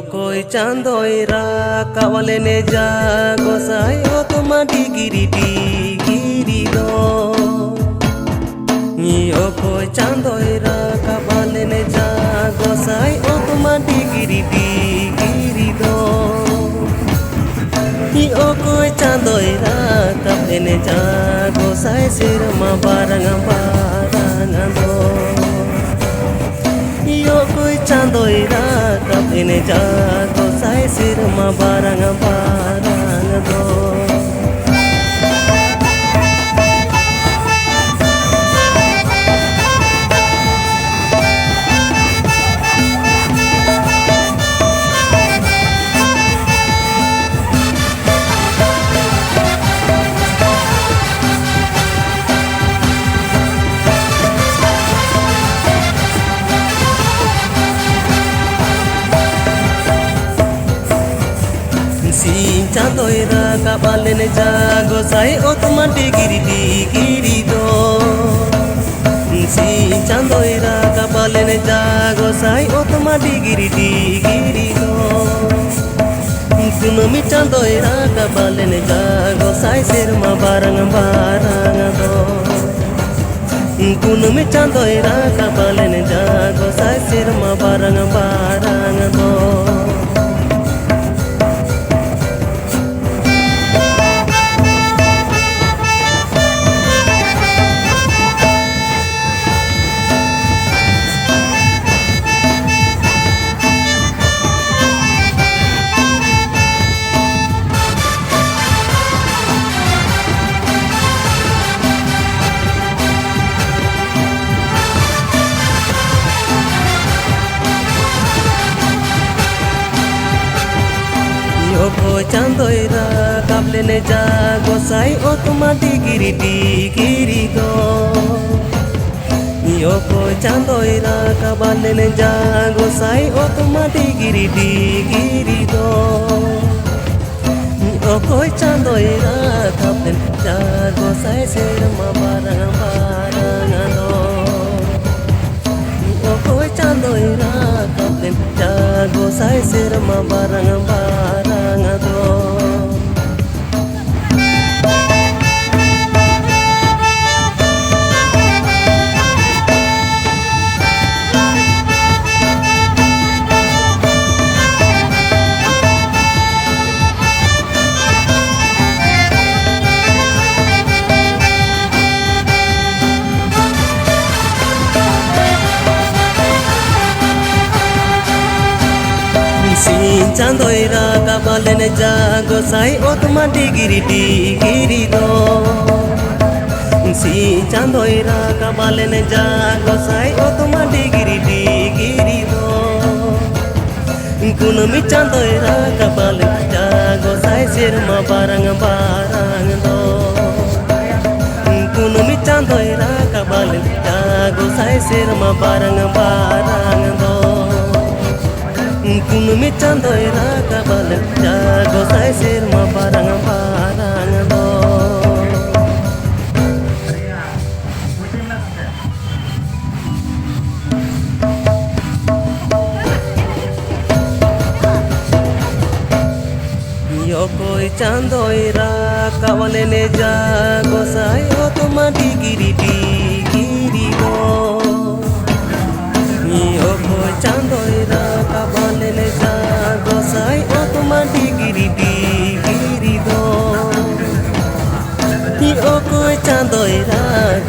Yokoi chandoira kawale ne jago sai otomati giri do. Yokoi chandoira kawale ne jago sai otomati giri do. Yokoi chandoira kawale ne jago sai sirma barang do. Yokoi chandoira kapene jago sai sirma barang do. Si chandoira kabale ne jago sai otomati giri do. Si chandoira kabale ne jago sai otomati giri do. Kunumi chandoira kabale ne jago sai sirma barang do. Kunumi chandoira kabale ne jago sai sirma barang do. Yokoi chandoira kabale ne jago sai otomati giri do. Yokoi chandoira kabale ne jago sai otomati giri do. Yokoi chandoira kabale ne jago sai sirma barang do. Yokoi chandoira kabale ne jago sai sirma barang do. Si chandoira kabale ne jago sai otomati giri do. Si chandoira kabale ne jago sai otomati giri do. Kunumi chandoira kabale ne jago sai sirma barang do. Kunumi chandoira kabale ne jago sai sirma barang do. Kunumi chandoira kabale jago sai sirma barang do. Yokoi chandoira kabale ne jago sai otomati giri do. Yokoi chandoira kabale ne jago sai otomati giri do. Yokoi chandoira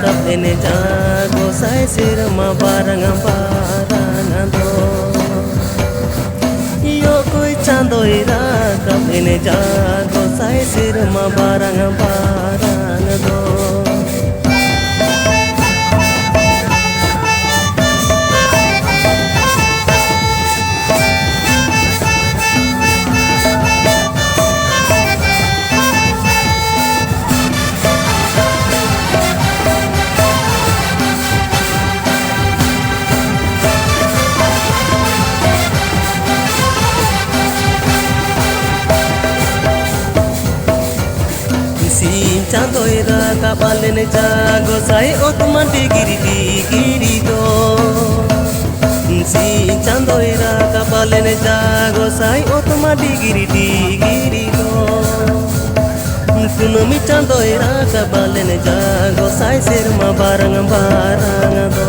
kabale ne jago sai sirma barang do. Yokoi chandoira kabale ne jago sai sirma barang do. Chandoira kabale ne jago sai otomati giri do. Si chando chandoira kapalene jago sai otma digiri go kunumi chandoira kapalene jago sai sirma barang do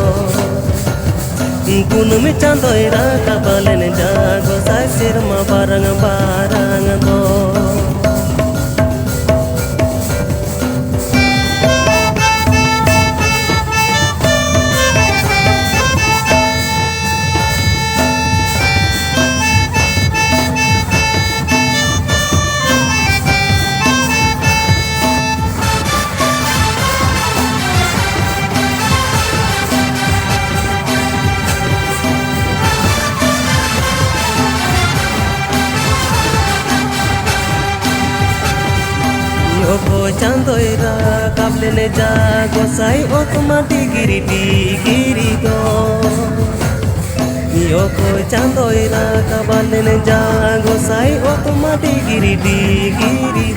kunumi chandoira kapalene jago sai sirma barang do Yoko chandoira kaplene jago sai otma digiri go Yoko chandoira kaplene jago sai otma digiri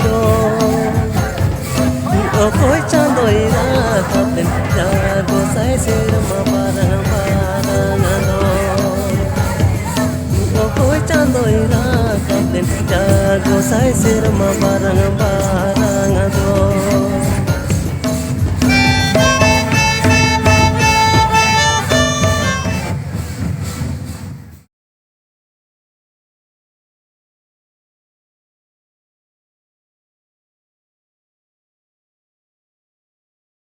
go Yoko chandoira kaplene jago sai sirma barang do Yoko chandoira kaplene jago sai sirma barang do